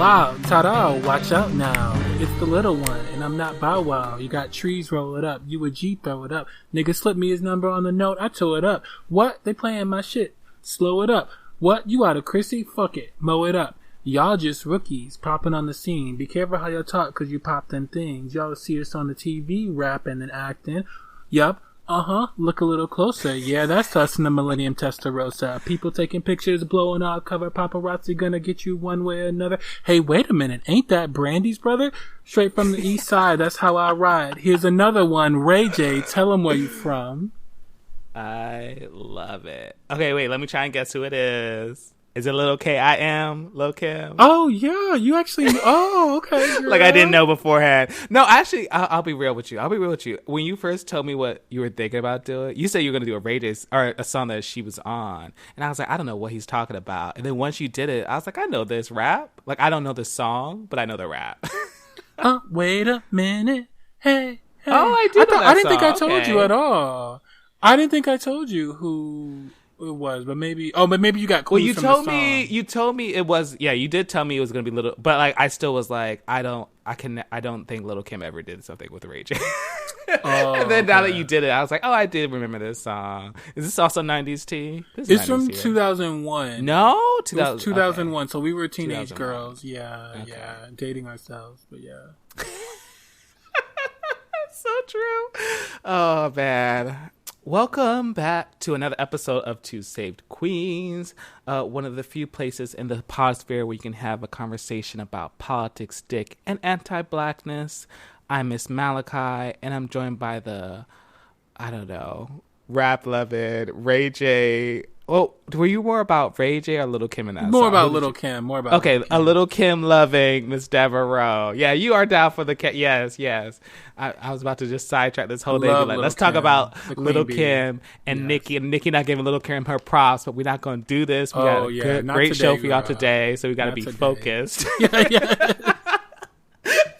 Wow, ta-da, watch out now. It's the little one, and I'm not Bow Wow. You got trees, roll it up. You a G, throw it up. Nigga slip me his number on the note, I tore it up. What? They playing my shit. Slow it up. What? You out of Chrissy? Fuck it. Mow it up. Y'all just rookies, popping on the scene. Be careful how y'all talk, cause you pop them things. Y'all see us on the TV, rapping and acting. Yup. Look a little closer. Yeah, that's us in the Millennium Testarossa. People taking pictures, blowing out cover. Paparazzi gonna get you one way or another. Hey, wait a minute. Ain't that Brandy's brother? Straight from the east side. That's how I ride. Here's another one. Ray J. Tell him where you from. I love it. Okay, wait. Let me try and guess who it is. Is it Lil K? I am Lil Kim. Oh, yeah. You actually... Oh, okay. Girl. Like I didn't know beforehand. No, actually, I'll be real with you. When you first told me what you were thinking about doing, you said you were going to do a radio or a song that she was on. And I was like, I don't know what he's talking about. And then once you did it, I was like, I know this rap. Like, I don't know the song, but I know the rap. Wait a minute. Hey. Oh, I did I didn't think I told you at all. I didn't think I told you who... It was, but maybe you got clues. Well, you told me it was. Yeah, you did tell me it was gonna be Little, but like I still was like, I don't think Little Kim ever did something with Ray J. And then now that you did it, I was like, oh, I did remember this song. Is this also 90s T? It's from 2001. No, 2001. Okay. So we were teenage girls. Dating ourselves, but yeah. So true. Oh man. Welcome back to another episode of Two Saved Queens, one of the few places in the podsphere where you can have a conversation about politics, dick, and anti-blackness. I'm Miss Malekai, and I'm joined by the, rap-loving Ray J. Oh, were you more about Ray J or Little Kim in that More song? about Little Kim. A Little Kim loving Miss Devereaux. Yeah, you are down for the Yes. I was about to just sidetrack this whole thing. Let's talk about Little Kim and Nikki. And Nikki not giving Little Kim her props, but we're not going to do this. We got a great show for y'all today, so we got to be focused. Yeah.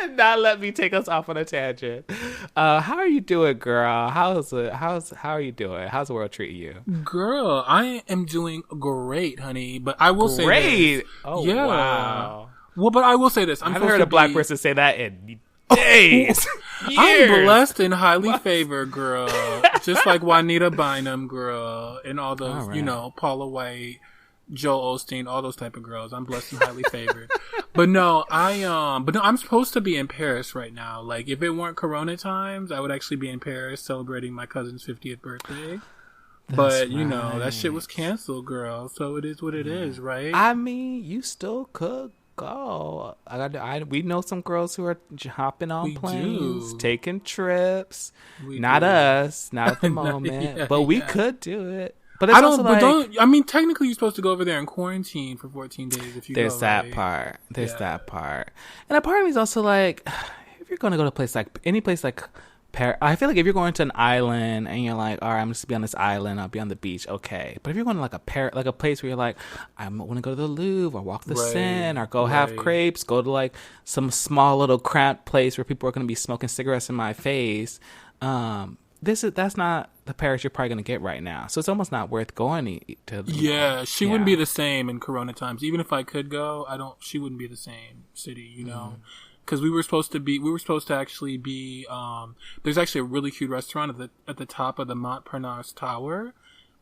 And not let me take us off on a tangent. How are you doing, girl? How are you doing? How's the world treating you? Girl, I am doing great, honey. But I will say this. Oh, yeah. Wow. Well, but I will say this. I haven't heard a black person say that in days. I'm blessed and highly favored, girl. Just like Juanita Bynum, girl, and all those, Paula White, Joel Osteen, all those type of girls. I'm blessed and highly favored. But no, I'm supposed to be in Paris right now. Like, if it weren't Corona times, I would actually be in Paris celebrating my cousin's 50th birthday. But, that shit was canceled, girl. So it is what it is, right? I mean, you still could go. We know some girls who are hopping on planes, taking trips. Not us, not at the moment. But we could do it. But it's technically you're supposed to go over there and quarantine for 14 days if you go. There's that part. And a part of me is also like, if you're going to go to any place like Paris, I feel like if you're going to an island and you're like, all right, I'm just be on this island, I'll be on the beach, okay. But if you're going to like a place where you're like, I want to go to the Louvre or walk the Seine or go have crepes, go to like some small little cramped place where people are going to be smoking cigarettes in my face, that's not the Paris you're probably going to get right now. So it's almost not worth going to. Yeah, she wouldn't be the same in Corona times. Even if I could go, she wouldn't be the same city, Because we were supposed to actually be, there's actually a really cute restaurant at the top of the Montparnasse Tower,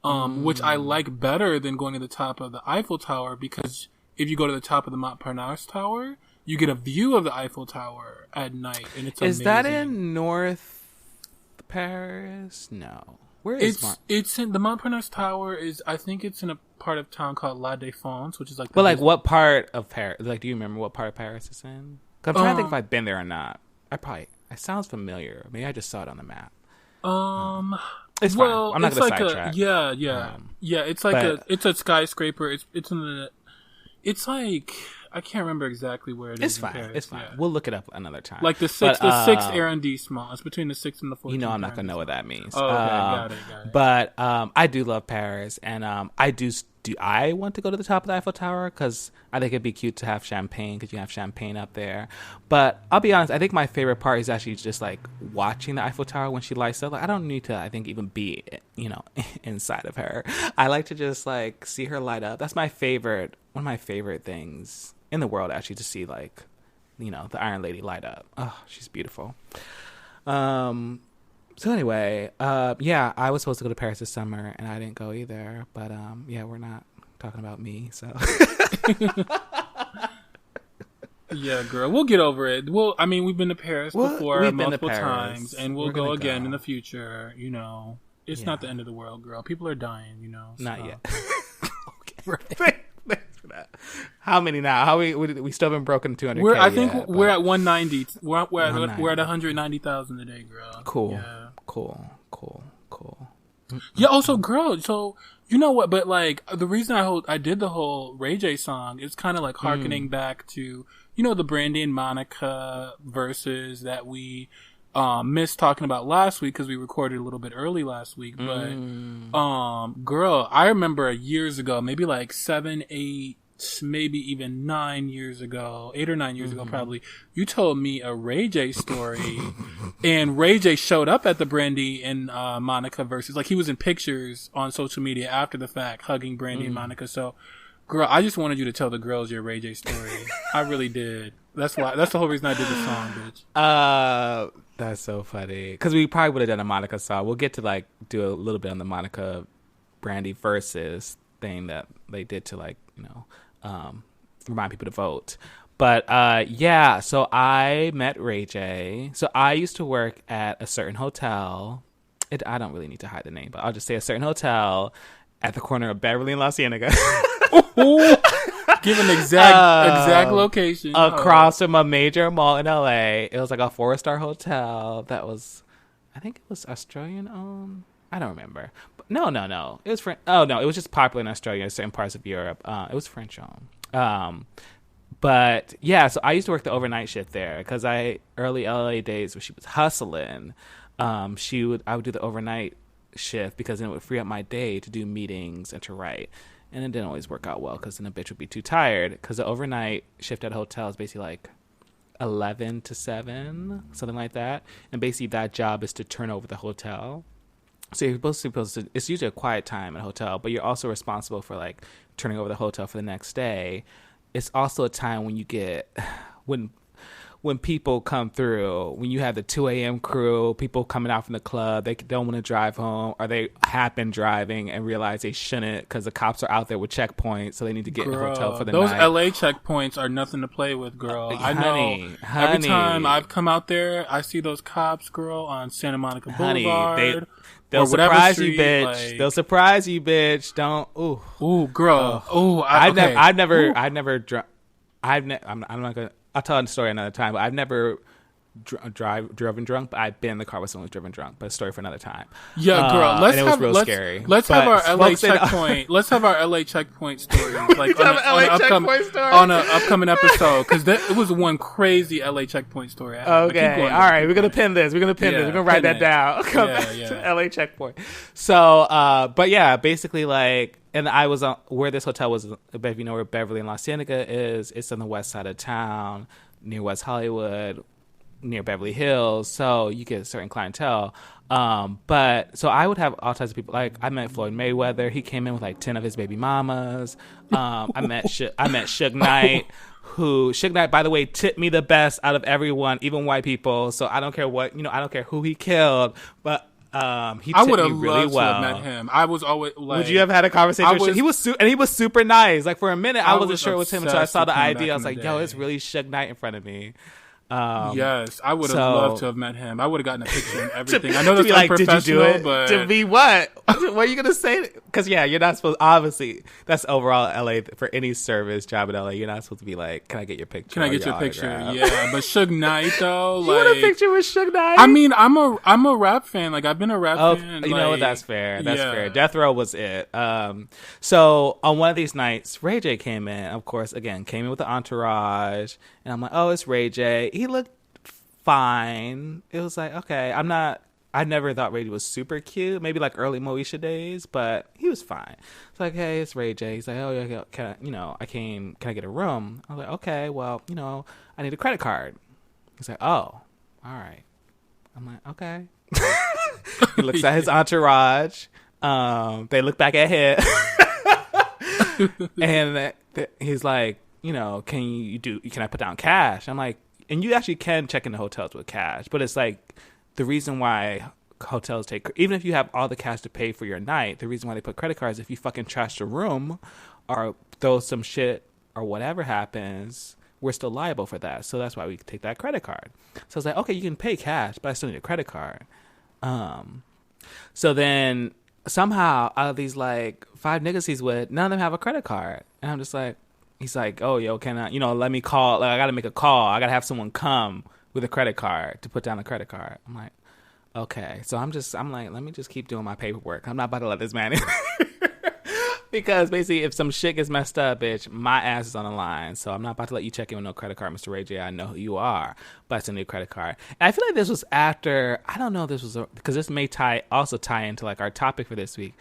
which I like better than going to the top of the Eiffel Tower, because if you go to the top of the Montparnasse Tower, you get a view of the Eiffel Tower at night, and it's amazing. Is that in North Paris? No. Where is it's in the Montparnasse Tower I think it's in a part of town called La Défense, which is like what part of Paris? Like, do you remember what part of Paris it's in? 'Cause I'm trying to think if I've been there or not. It sounds familiar. Maybe I just saw it on the map. It's fine. I'm not going to sidetrack. It's like it's a skyscraper. It's like, I can't remember exactly where it is. It's fine. Paris. It's fine. We'll look it up another time. Like the 6th arrondissement. It's between the 6th and the 14th. I'm not gonna know what that means. Oh, okay, got it. But I do love Paris, and I do. I want to go to the top of the Eiffel Tower because I think it'd be cute to have champagne, because you have champagne up there. But I'll be honest, I think my favorite part is actually just like watching the Eiffel Tower when she lights up. Like, I don't need to, I think, even be inside of her. I like to just like see her light up. That's one of my favorite things in the world, actually, to see like, you know, the Iron Lady light up. Oh, she's beautiful. So anyway, yeah, I was supposed to go to Paris this summer, and I didn't go either. But yeah, we're not talking about me, so. Yeah, girl, we'll get over it. I mean, we've been to Paris before multiple times, and we'll go again in the future. You know, it's not the end of the world, girl. People are dying, you know. Not yet. Okay. Right. Thanks for that. How many now? How we still haven't broken 200K I think we're at 190. We're at 190,000 a day, girl. Cool. Yeah. Cool. Yeah. Also, girl. So you know what? But like the reason I did the whole Ray J song is kind of like harkening back to, you know, the Brandy and Monica verses that we missed talking about last week because we recorded a little bit early last week. But girl, I remember years ago, maybe like 7, 8, maybe even 9 years ago, 8 or 9 years ago, probably, you told me a Ray J story, and Ray J showed up at the Brandy and Monica verses. Like, he was in pictures on social media after the fact, hugging Brandy and Monica. So, girl, I just wanted you to tell the girls your Ray J story. I really did. That's the whole reason I did the song, bitch. That's so funny. Because we probably would have done a Monica song. We'll get to, like, do a little bit on the Monica Brandy verses thing that they did to, like, you know, remind people to vote. But yeah, so I met Ray J. So I used to work at a certain hotel. I don't really need to hide the name, but I'll just say a certain hotel at the corner of Beverly and La Cienega. Give an exact location. Across from a major mall in LA. It was like a 4-star hotel that was, I think it was Australian owned. I don't remember. But no. It was French. Oh, no. It was just popular in Australia and certain parts of Europe. It was French owned. But yeah, so I used to work the overnight shift there because early LA days when she was hustling, I would do the overnight shift because then it would free up my day to do meetings and to write. And it didn't always work out well because then a bitch would be too tired because the overnight shift at a hotel is basically like 11 to 7, something like that. And basically that job is to turn over the hotel. So you're supposed to, it's usually a quiet time at a hotel, but you're also responsible for like turning over the hotel for the next day. It's also a time when you get, when people come through, when you have the 2 a.m. crew, people coming out from the club, they don't want to drive home, or they have been driving and realize they shouldn't because the cops are out there with checkpoints, so they need to get in the hotel for the night. Those LA checkpoints are nothing to play with, girl. I know. Every time I've come out there, I see those cops, girl, on Santa Monica Boulevard. They'll surprise you, bitch. Like, they'll surprise you, bitch. Don't. Ooh, girl. I'm not gonna. I'll tell the story another time. But I've never driven drunk, but I've been in the car with someone who's driven drunk. But a story for another time. Yeah, girl. Scary. Let's have our LA checkpoint. Let's have our LA checkpoint stories, like on an upcoming episode, because it was one crazy LA checkpoint story. Okay, all right. We're gonna pin this. We're gonna write that down. Come back to LA checkpoint. So, but yeah, basically, like, and I was where this hotel was. If you know where Beverly and La Cienega is, it's on the west side of town, near West Hollywood, near Beverly Hills, so you get a certain clientele. But so I would have all types of people. Like, I met Floyd Mayweather. He came in with like 10 of his baby mamas. I met Suge Knight, who Suge Knight, by the way, tipped me the best out of everyone, even white people. So I don't care what, I don't care who he killed, but he tipped me really well. I would have loved to have met him. I was always like, would you have had a conversation with Suge? He was super nice. Like, for a minute, I wasn't sure it was him until I saw the ID. I was like, yo, it's really Suge Knight in front of me. Yes, I would have loved to have met him. I would have gotten a picture and everything. I know that's unprofessional, did you do it? But to be what? What are you gonna say? Because you're not supposed. Obviously, that's overall LA for any service job in LA. You're not supposed to be like, "Can I get your picture? Can I get your picture?" Yeah, but Suge Knight though, you want a picture with Suge Knight? I mean, I'm a rap fan. Like, I've been a rap fan. You know what? That's fair. That's fair. Death Row was it. So on one of these nights, Ray J came in. Of course, again, came in with the entourage, and I'm like, "Oh, it's Ray J." He looked fine. It was like, okay, I never thought Ray J was super cute. Maybe like early Moesha days, but he was fine. It's like, hey, it's Ray J. He's like, oh yeah, can I get a room? I was like, okay, well, I need a credit card. He's like, oh, all right. I'm like, okay. He looks at his entourage. They look back at him. And he's like, can I put down cash? I'm like, and you actually can check into hotels with cash, but it's like the reason why hotels take, even if you have all the cash to pay for your night, the reason why they put credit cards, if you fucking trash the room or throw some shit or whatever happens, we're still liable for that. So that's why we take that credit card. So it's like, okay, you can pay cash, but I still need a credit card. So then somehow out of these like 5 niggas he's with, none of them have a credit card. And I'm just like, he's like, oh, yo, can I, let me call. Like, I got to make a call. I got to have someone come with a credit card to put down a credit card. I'm like, okay. So I'm like, let me just keep doing my paperwork. I'm not about to let this man in. Because basically, if some shit gets messed up, bitch, my ass is on the line. So I'm not about to let you check in with no credit card, Mr. Ray J. I know who you are, but I still need a credit card. And I feel like this was after, I don't know if this was, because this may also tie into like our topic for this week.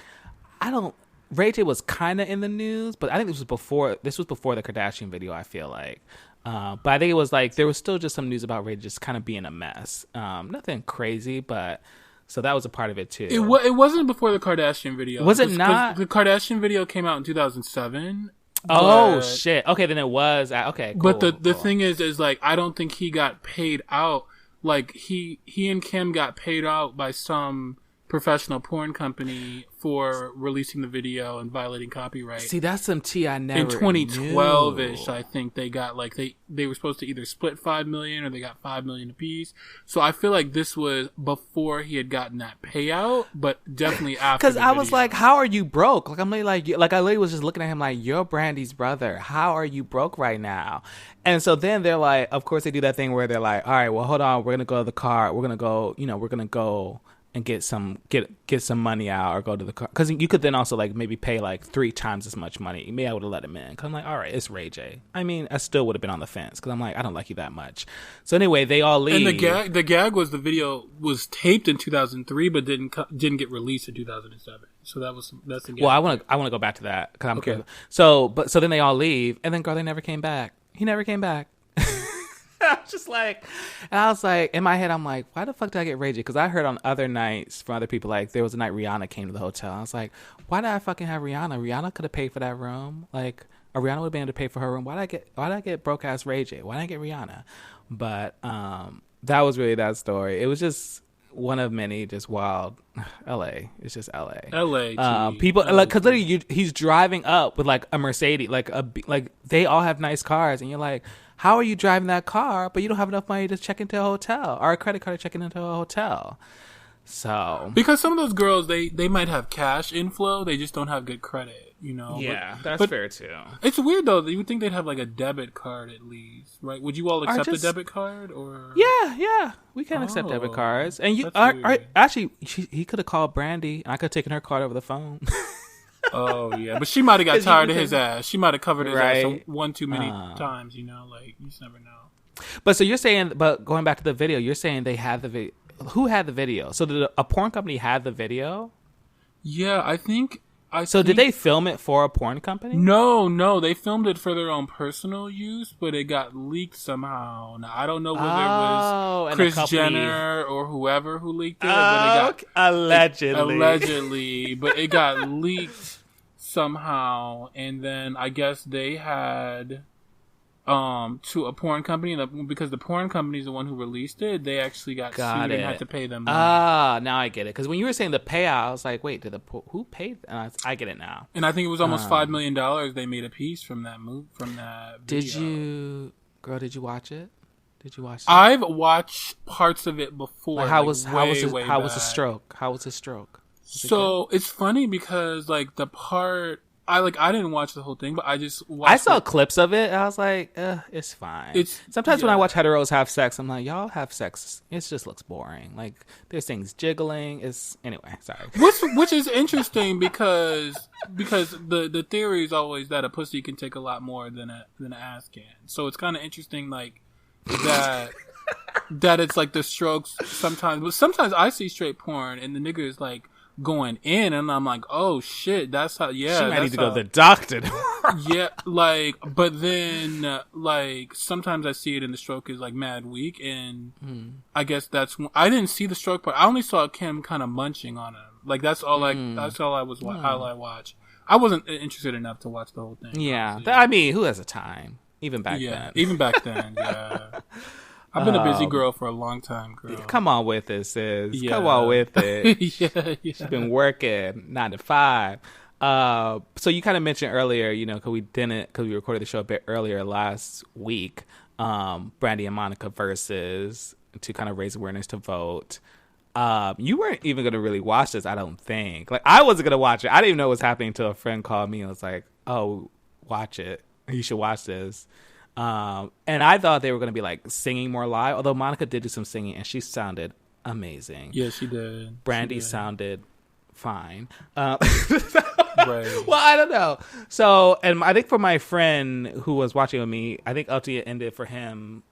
Ray J was kind of in the news, but I think this was before the Kardashian video, I feel like. But I think it was like, there was still just some news about Ray J just kind of being a mess. Nothing crazy, but... So that was a part of it, too. It wasn't before the Kardashian video. Was it not? The Kardashian video came out in 2007. Oh, shit. Okay, then it was. Okay, cool. But the thing is like, I don't think he got paid out. Like, he and Kim got paid out by some professional porn company for releasing the video and violating copyright. See, that's some tea I never in 2012-ish, I think they got like they were supposed to either split $5 million or they got $5 million apiece. So I feel like this was before he had gotten that payout, but definitely after. Because I was like, how are you broke? Like, I'm like I literally was just looking at him like, you're Brandy's brother. How are you broke right now? And so then they're like, of course they do that thing where they're like, all right, well, hold on, we're gonna go to the car. We're gonna go and get some money out or go to the car, because you could then also like maybe pay like 3 times as much money. Maybe I would have let him in, because I'm like, all right, it's Ray J. I mean, I still would have been on the fence, because I'm like, I don't like you that much. So anyway, they all leave. And the gag was the video was taped in 2003 but didn't get released in 2007. So that's the gag. Well, I want to go back to that because I'm curious. So then they all leave, and then girl, they never came back. He never came back. I was just like, and I was like, in my head, I'm like, why the fuck did I get Ray J? Because I heard on other nights from other people, like, there was a night Rihanna came to the hotel. I was like, why did I fucking have Rihanna? Rihanna could have paid for that room. Like, or Rihanna would have been able to pay for her room. Why did I get broke ass Ray J? Why did I get Rihanna? But that was really that story. It was just one of many just wild. LA. It's just LA. People like, because literally he's driving up with like a Mercedes, like they all have nice cars, and you're like, how are you driving that car, but you don't have enough money to check into a hotel or a credit card to check into a hotel? So because some of those girls, they might have cash inflow, they just don't have good credit, Yeah, that's fair too. It's weird though. You would think they'd have like a debit card at least, right? Would you all accept a debit card or? Yeah, we can accept debit cards. And you actually, he could have called Brandy, and I could have taken her card over the phone. Oh yeah, but she might have got tired of his ass. She might have covered his ass one too many times. Like, you just never know. But so you're saying, but going back to the video, you're saying they had the video. Who had the video? So did a porn company have the video? Yeah, I think. Did they film it for a porn company? No, they filmed it for their own personal use, but it got leaked somehow. Now I don't know whether it was Kris Jenner or whoever who leaked it, but it got allegedly, but it got leaked somehow, and then I guess they had to a porn company, because the porn company is the one who released it. They actually got sued and had to pay them money. Now I get it. Because when you were saying the payout, I was like, wait, who paid? I get it now. And I think it was almost $5 million they made a piece from that video. Did you watch it? I've watched parts of it before. Like, how was the stroke? How was the stroke? So it's funny because like the part. I didn't watch the whole thing, but I just watched. I saw clips of it, and I was like, it's fine. Sometimes when I watch heteros have sex, I'm like, y'all have sex. It just looks boring. Like, there's things jiggling. Anyway, sorry. Which is interesting because the theory is always that a pussy can take a lot more than an ass can. So it's kind of interesting, like, that it's like the strokes sometimes. But sometimes I see straight porn, and the nigga is like going in, and I'm like, oh shit, that's how. Yeah, she might need to go to the doctor. Yeah, like, but then like sometimes I see it and the stroke is like mad weak, and I guess I didn't see the stroke part. I only saw Kim kind of munching on him. Like that's all I watch. I wasn't interested enough to watch the whole thing. Yeah, I mean, who has the time? Even back then. Even back then, yeah. I've been a busy girl for a long time, girl. Come on with it, sis. Yeah. Come on with it. Yeah. She's been working 9 to 5. So you kind of mentioned earlier, because we recorded the show a bit earlier last week, Brandy and Monica versus, to kind of raise awareness to vote. You weren't even going to really watch this, I don't think. Like, I wasn't going to watch it. I didn't even know what was happening until a friend called me and was like, oh, watch it. You should watch this. And I thought they were going to be like singing more live, although Monica did do some singing and she sounded amazing. Yeah, she did. Brandy sounded fine. Right. Well, I don't know. So, and I think for my friend who was watching with me, I think ultimately it ended for him,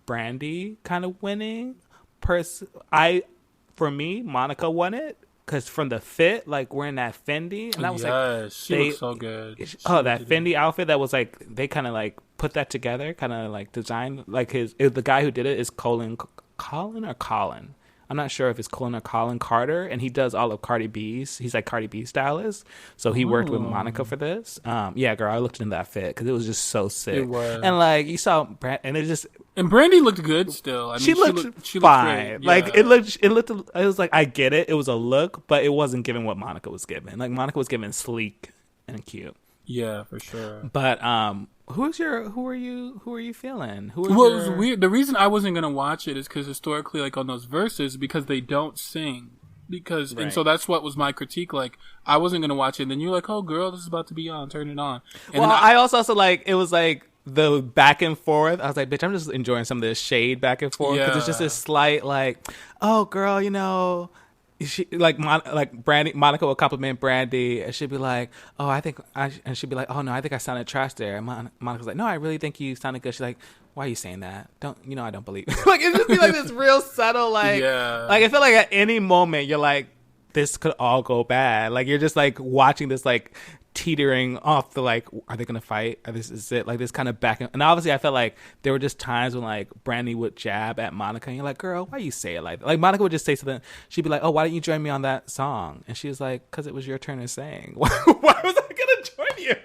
Brandy kind of winning. For me, Monica won it. Because from the fit, like wearing that Fendi, and that was she looked so good. That Fendi outfit that was like they kind of like put that together, kind of like designed like the guy who did it is Colin. I'm not sure if it's Colin or Colin Carter, and he does all of Cardi B's. He's like Cardi B stylist, so he worked with Monica for this. Yeah, girl, I looked into that fit because it was just so sick. It was, and like you saw, and Brandy looked good still. I mean, she looked fine. Yeah. Like it looked. It was like I get it. It was a look, but it wasn't giving what Monica was giving. Like Monica was giving sleek and cute. Yeah, for sure. But who are you feeling? It was weird. The reason I wasn't gonna watch it is because historically, like on those verses, because they don't sing. And so that's what was my critique. Like I wasn't gonna watch it, and then you're like, "Oh, girl, this is about to be on. Turn it on." And well, I also like it was like the back and forth. I was like, "Bitch, I'm just enjoying some of this shade back and forth because it's just this slight like, oh, girl, She Monica would compliment Brandy, and she'd be like, and she'd be like, oh no, I think I sounded trash there. And Monica's like, no, I really think you sounded good. She's like, why are you saying that? I don't believe. Like it just be like this real subtle, like, like I feel like at any moment you're like, this could all go bad. Like you're just like watching this like teetering off the like, are they gonna fight? This is it, like this kind of back and obviously I felt like there were just times when like Brandy would jab at Monica and you're like, girl, why you say it like that? Like Monica would just say something, she'd be like, oh, why didn't you join me on that song? And she was like, because it was your turn to sing. Why was I gonna join you?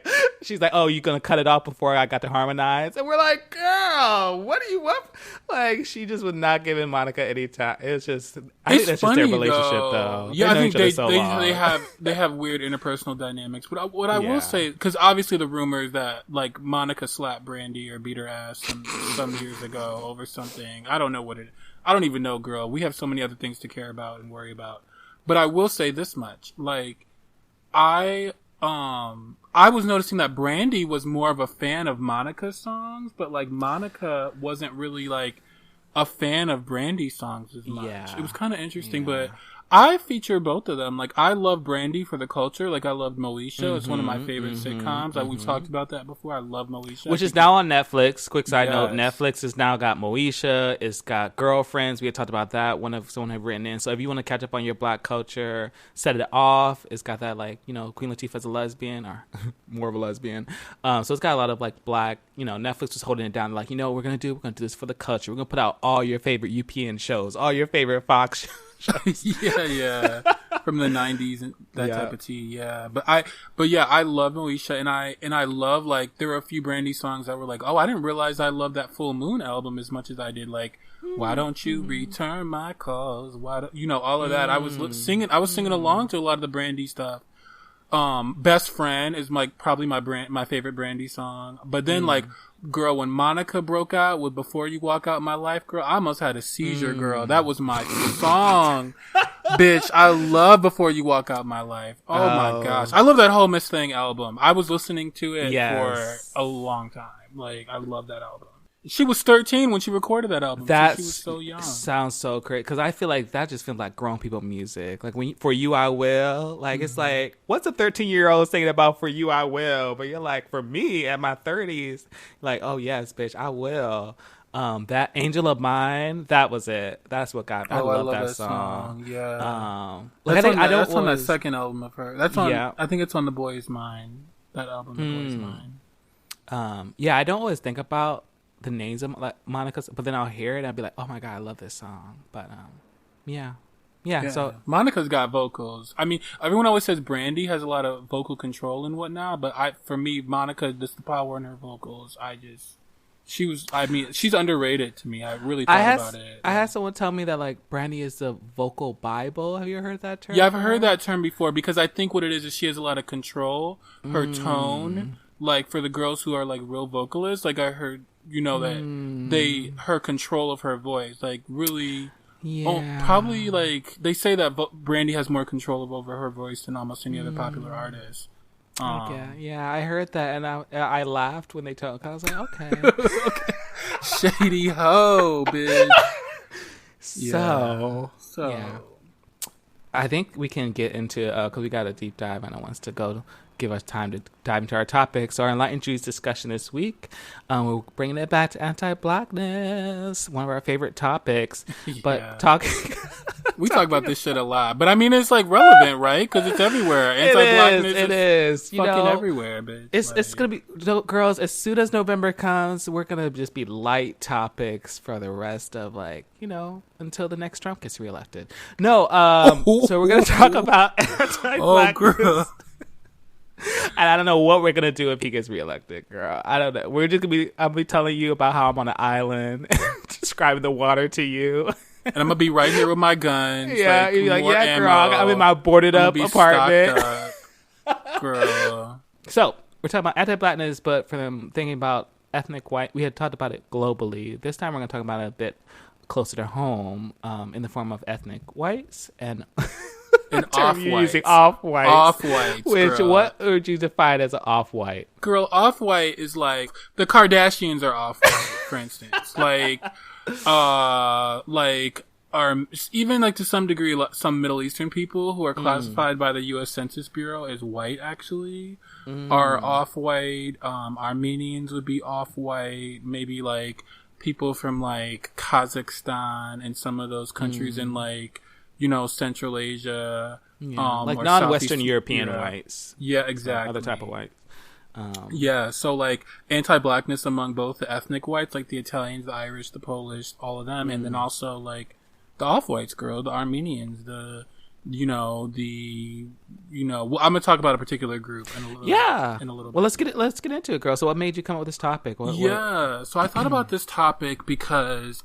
She's like, oh, you gonna cut it off before I got to harmonize? And we're like, girl, what do you want? Like she just was not giving Monica any time. It was just I think that's just their relationship though. Yeah, I think they have weird interpersonal dynamics. But what I will say, because obviously the rumors that like Monica slapped Brandy or beat her ass some years ago over something. I don't know what it. I don't even know, girl. We have so many other things to care about and worry about. But I will say this much: like I was noticing that Brandy was more of a fan of Monica's songs, but like Monica wasn't really like a fan of Brandy's songs as much. Yeah. It was kind of interesting, but I feature both of them. Like, I love Brandy for the culture. Like, I loved Moesha. It's one of my favorite sitcoms. Like, we've talked about that before. I love Moesha. Which is now on Netflix. Quick side note, Netflix has now got Moesha. It's got Girlfriends. We had talked about that. Someone had written in. So if you want to catch up on your Black culture, set it off. It's got that, like, Queen Latifah's a lesbian, or more of a lesbian. So it's got a lot of, like, Black, Netflix was holding it down. Like, what we're going to do? We're going to do this for the culture. We're going to put out all your favorite UPN shows, all your favorite Fox shows. yeah, from the 90s and that type of tea. Yeah, but I love Moesha, and I love, like, there were a few Brandy songs that were like, oh, I didn't realize I loved that Full Moon album as much as I did, like, why don't you return my calls? Why don't all of that? I was singing along to a lot of the Brandy stuff. Best Friend is like probably my favorite Brandy song. But then like, girl, when Monica broke out with Before You Walk Out My Life, girl, I almost had a seizure, girl. That was my song. Bitch, I love Before You Walk Out My Life. Oh my gosh. I love that whole Miss Thing album. I was listening to it for a long time. Like, I love that album. She was 13 when she recorded that album. She was so young. Sounds so great. Because I feel like that just feels like grown people music. Like, For You I Will. Like, it's like, what's a 13-year-old singing about For You I Will? But you're like, for me, at my 30s, like, oh, yes, bitch, I will. That Angel of Mine, that was it. That's what got me. I love that song. Yeah. Like, that's on that second album of her. That's on, I think it's on The Boy's Mind. That album, The Boy's Mind. Yeah, I don't always think about the names of like Monica's, but then I'll hear it and I'll be like, oh my god, I love this song. But yeah. So Monica's got vocals. I mean, everyone always says Brandy has a lot of vocal control and whatnot, but for me, Monica, just the power in her vocals, She was, I mean, she's underrated to me. I really thought about it. I had someone tell me that, like, Brandy is the vocal Bible. Have you ever heard that term? Yeah, I've heard that term before because I think what it is she has a lot of control. Her tone, like, for the girls who are, like, real vocalists, like, I heard, you know, that her control of her voice, like, really... Yeah. Probably, like, they say that Brandy has more control over her voice than almost any other popular artist. Yeah, I heard that, and I laughed when they told. I was like, okay. Okay. Shady hoe, bitch. So yeah. I think we can get into because we got a deep dive, and I want us to go give us time to dive into our topics. So our Enlightened Jews discussion this week, we're bringing it back to Anti-Blackness, one of our favorite topics. Yeah. But we talk about this shit a lot, but I mean it's like relevant, right? Because it's everywhere. Anti-Blackness it is fucking everywhere, bitch. It's gonna be, girls. As soon as November comes, we're gonna just be light topics for the rest of, like, you know, until the next Trump gets reelected. No, so we're gonna talk about Anti-Blackness. Oh, girl. And I don't know what we're gonna do if he gets reelected, girl. I don't know. We're just I'll be telling you about how I'm on an island, describing the water to you. And I'm gonna be right here with my guns. Yeah, you're like, yeah, ammo. Girl. I'm in my boarded up apartment. Up, girl. So we're talking about anti-blackness, but for them thinking about ethnic white, we had talked about it globally. This time we're gonna talk about it a bit closer to home, in the form of ethnic whites and. And off-whites. Off-whites. Off-whites, which, girl. what would you define as an off-white? Girl, off-white is like, the Kardashians are off-white, for instance. Like, are, even like to some degree, some Middle Eastern people who are classified by the U.S. Census Bureau as white, actually, are off-white. Armenians would be off-white. Maybe like people from like Kazakhstan and some of those countries in like, you know, Central Asia, like non-Western European whites. Yeah, exactly. Other type of whites. Yeah, so like anti-blackness among both the ethnic whites, like the Italians, the Irish, the Polish, all of them, and then also like the off-whites, girl, the Armenians, well, I'm gonna talk about a particular group in a little bit. Well, let's get into it, girl. So what made you come up with this topic? So I thought about this topic because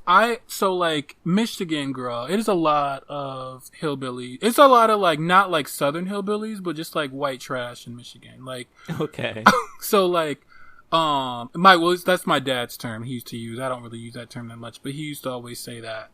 Michigan, girl, it is a lot of hillbillies. It's a lot of like, not like Southern hillbillies, but just like white trash in Michigan. Like, okay. So like, that's my dad's term he used to use. I don't really use that term that much, but he used to always say that.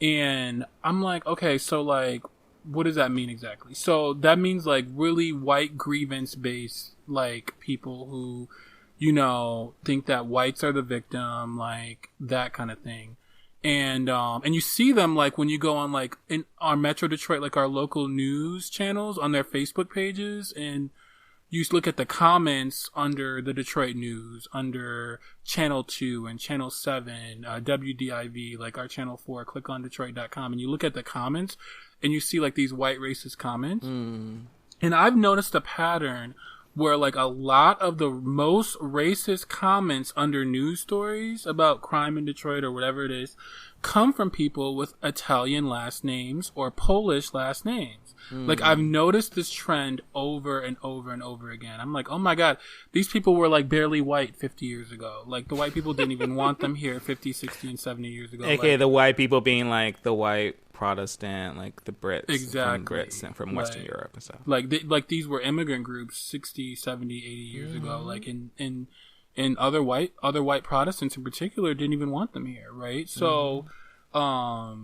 And I'm like, okay, so like, what does that mean exactly? So that means like really white grievance based, like people who, you know, think that whites are the victim, like that kind of thing. And you see them like when you go on like in our Metro Detroit, like our local news channels on their Facebook pages, and you look at the comments under the Detroit News, under Channel 2 and Channel 7, WDIV, like our Channel 4, clickondetroit.com, and you look at the comments, and you see like these white racist comments. And I've noticed a pattern where like a lot of the most racist comments under news stories about crime in Detroit or whatever it is come from people with Italian last names or Polish last names. Like, I've noticed this trend over and over and over again. I'm like, oh my God, these people were like barely white 50 years ago. Like, the white people didn't even want them here 50, 60, and 70 years ago. AKA the white people being like the white Protestant, like the Brits. Exactly. From Brits and from Western Europe and stuff. Like these were immigrant groups 60, 70, 80 years ago. Like, in other white Protestants in particular didn't even want them here, right? So... but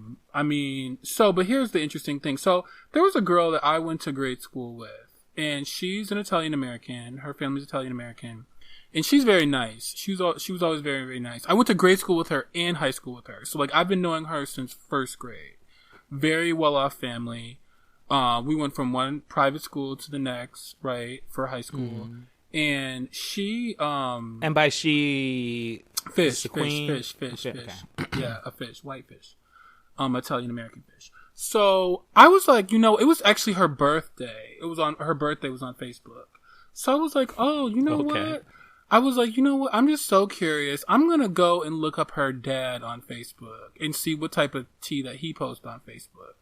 here's the interesting thing. So there was a girl that I went to grade school with, and she's an Italian American. Her family's Italian American, and she's very nice. She was always very, very nice. I went to grade school with her and high school with her. So like I've been knowing her since first grade. Very well off family. We went from one private school to the next, right, for high school. And she and by she fish. Okay. Yeah, a fish, white fish. Italian American fish. So I was like, you know, it was actually her birthday. Her birthday was on Facebook. So I was like, oh, you know what? I was like, you know what? I'm just so curious. I'm going to go and look up her dad on Facebook and see what type of tea that he posts on Facebook.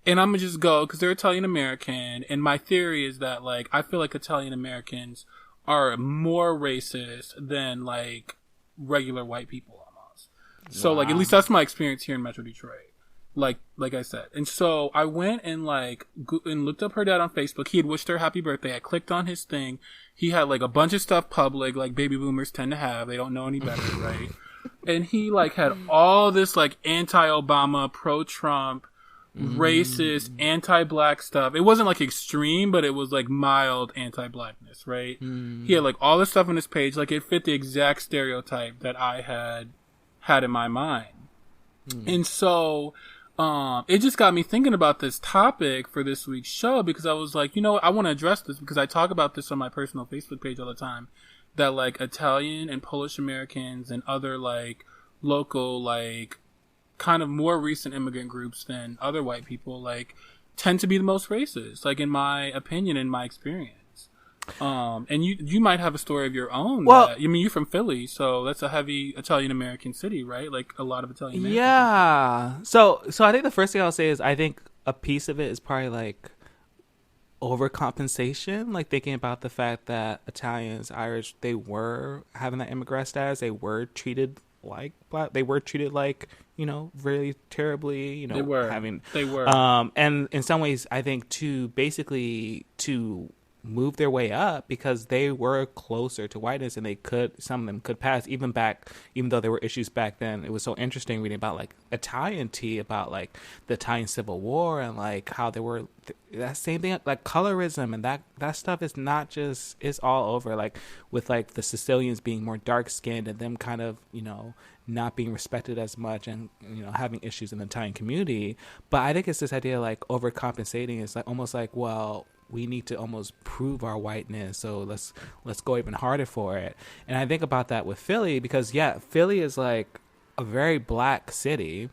And I'm going to just go because they're Italian American. And my theory is that, like, I feel like Italian Americans are more racist than, like, regular white people almost. So like, at least that's my experience here in Metro Detroit. Like I said. And so I went and like, and looked up her dad on Facebook. He had wished her happy birthday. I clicked on his thing. He had like a bunch of stuff public, like baby boomers tend to have. They don't know any better, right? And he like had all this like anti-Obama, pro-Trump, racist, anti-black stuff. It wasn't like extreme, but it was like mild anti-blackness, right? He had like all this stuff on his page. Like it fit the exact stereotype that I had in my mind. And so, it just got me thinking about this topic for this week's show, because I was like, you know what, I want to address this because I talk about this on my personal Facebook page all the time, that like Italian and Polish Americans and other like local, like kind of more recent immigrant groups than other white people, like tend to be the most racist, like in my opinion, in my experience. And you might have a story of your own. Well, I mean, you're from Philly, so that's a heavy Italian American city, right? Like a lot of Italian Americans. Yeah. So I think the first thing I'll say is I think a piece of it is probably like overcompensation, like thinking about the fact that Italians, Irish, they were having that immigrant status. They were treated like black. They were treated like, you know, really terribly, you know, they were. And in some ways, I think to move their way up, because they were closer to whiteness and some of them could pass even though there were issues back then. It was so interesting reading about like Italian tea, about like the Italian Civil War, and like how there were that same thing, like colorism, and that stuff is not just, it's all over, like with like the Sicilians being more dark skinned and them kind of, you know, not being respected as much, and, you know, having issues in the Italian community. But I think it's this idea of like overcompensating. It's like almost like, well, we need to almost prove our whiteness, so let's go even harder for it. And I think about that with Philly, because Philly is like a very black city.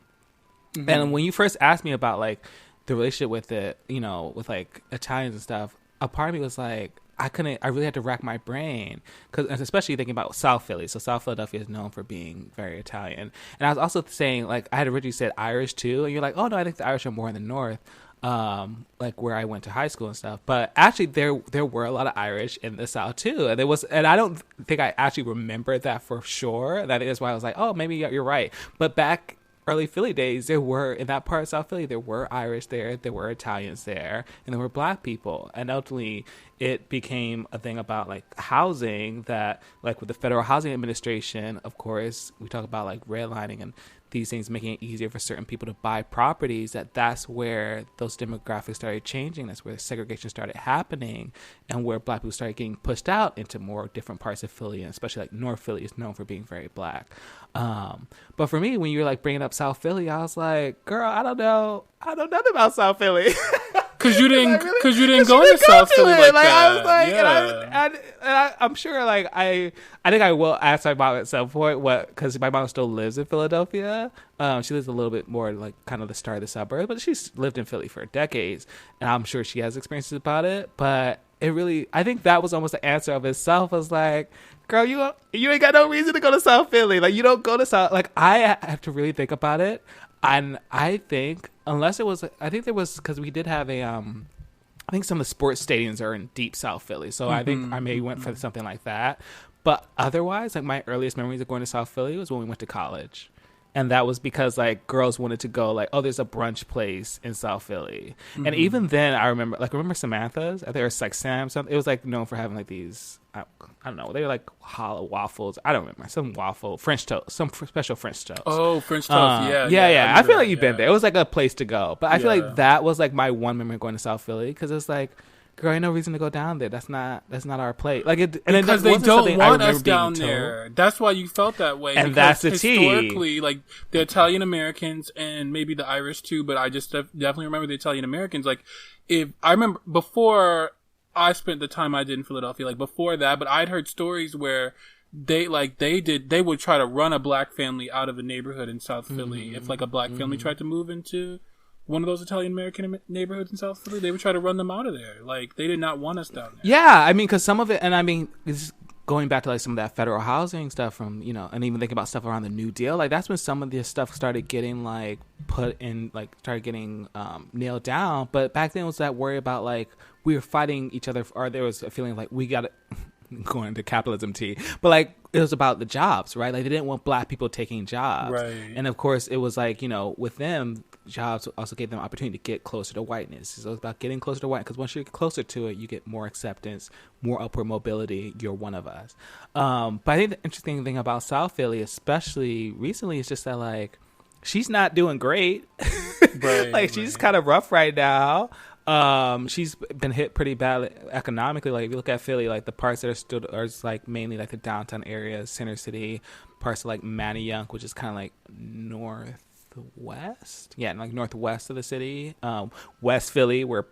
And when you first asked me about like the relationship with it, you know, with like Italians and stuff, a part of me was like, I really had to rack my brain, because especially thinking about South Philly. So South Philadelphia is known for being very Italian. And I was also saying, like, I had originally said Irish too, and you're like, oh no, I think the Irish are more in the north. Like where I went to high school and stuff, but actually there were a lot of Irish in the South too, and I don't think I actually remembered that for sure. That is why I was like, oh, maybe you're right. But back early Philly days, there were, in that part of South Philly, there were Irish there were Italians there, and there were black people. And ultimately it became a thing about like housing, that like with the Federal Housing Administration, of course, we talk about like redlining and these things making it easier for certain people to buy properties, that's where those demographics started changing. That's where segregation started happening, and where black people started getting pushed out into more different parts of Philly, and especially like North Philly is known for being very black. But for me, when you were like bringing up South Philly, I was like, girl, I don't know nothing about South Philly. Cause you didn't go to South Philly like that. I was like, yeah. and I'm sure, like I think I will ask my mom at some point because my mom still lives in Philadelphia. She lives a little bit more like kind of the start of the suburbs, but she's lived in Philly for decades, and I'm sure she has experiences about it. But I think that was almost the answer of itself. I was like, girl, you ain't got no reason to go to South Philly. Like, you don't go to South. Like, I have to really think about it. And I think, unless it was, I think there was, because we did have I think some of the sports stadiums are in deep South Philly. So I think I maybe went for something like that. But otherwise, like my earliest memories of going to South Philly was when we went to college. And that was because like girls wanted to go like, oh, there's a brunch place in South Philly. And even then I remember Samantha's. I think it was like Sam something. It was like known for having like these, I don't know, they were like hollow waffles. I don't remember. Some French toast, some special French toast. Oh, French toast. Yeah. I feel like you've been there. It was like a place to go. But I feel like that was like my one memory of going to South Philly, because it's like, girl, ain't no reason to go down there. That's not our place. Like it, and because they don't want us down there. That's why you felt that way. And that's the historically, like the Italian Americans and maybe the Irish too, but I just definitely remember the Italian Americans. Like, if I remember before I spent the time I did in Philadelphia, like before that, but I'd heard stories where they would try to run a black family out of a neighborhood in South Philly if like a black family tried to move into one of those Italian American neighborhoods in South Philly. They would try to run them out of there. Like, they did not want us down there. Yeah, I mean, because some of it, and I mean, it's going back to like some of that federal housing stuff from, you know, and even thinking about stuff around the New Deal, like that's when some of this stuff started getting like put in, like started getting nailed down. But back then it was that worry about like we were fighting each other, or there was a feeling like we got to, going to capitalism tea, but like it was about the jobs, right? Like they didn't want black people taking jobs. Right. And of course it was like, with them, jobs also gave them opportunity to get closer to whiteness. So it's about getting closer to white, because once you get closer to it, you get more acceptance, more upward mobility. You're one of us. But I think the interesting thing about South Philly, especially recently, is just that like she's not doing great. Right, like she's kind of rough right now. She's been hit pretty bad economically. Like if you look at Philly, like the parts that are like mainly like the downtown area, Center City, parts of like Manayunk, which is kind of like northwest, like northwest of the city. West Philly, where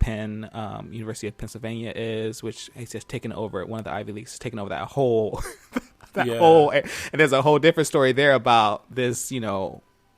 University of Pennsylvania is, which has just taken over. One of the Ivy Leagues has taken over that whole, whole, and there's a whole different story there about this,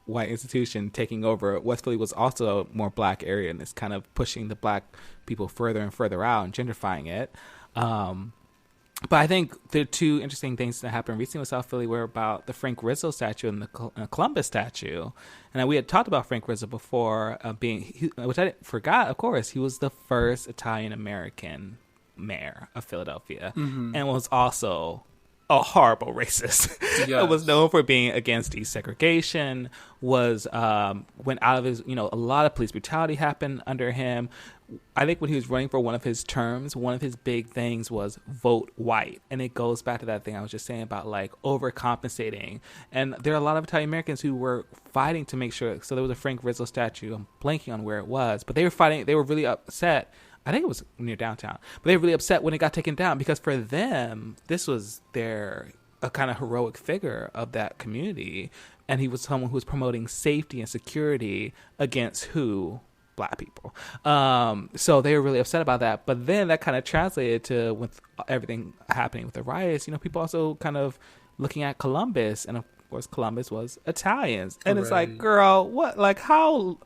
white institution taking over. West Philly was also a more black area, and it's kind of pushing the black people further and further out and gentrifying it. But I think the two interesting things that happened recently with South Philly were about the Frank Rizzo statue and the Columbus statue. And we had talked about Frank Rizzo before, which I forgot, of course, he was the first Italian-American mayor of Philadelphia, and was also a horrible racist. Yes. Was known for being against desegregation, went out of his, a lot of police brutality happened under him. I think when he was running for one of his terms, one of his big things was vote white. And it goes back to that thing I was just saying about like overcompensating. And there are a lot of Italian Americans who were fighting to make sure. So there was a Frank Rizzo statue. I'm blanking on where it was, but they were fighting. They were really upset. I think it was near downtown, but they were really upset when it got taken down, because for them, this was a kind of heroic figure of that community. And he was someone who was promoting safety and security against Black people. So they were really upset about that. But then that kind of translated to, with everything happening with the riots, people also kind of looking at Columbus, and of course Columbus was Italians. And It's like, girl, what, like how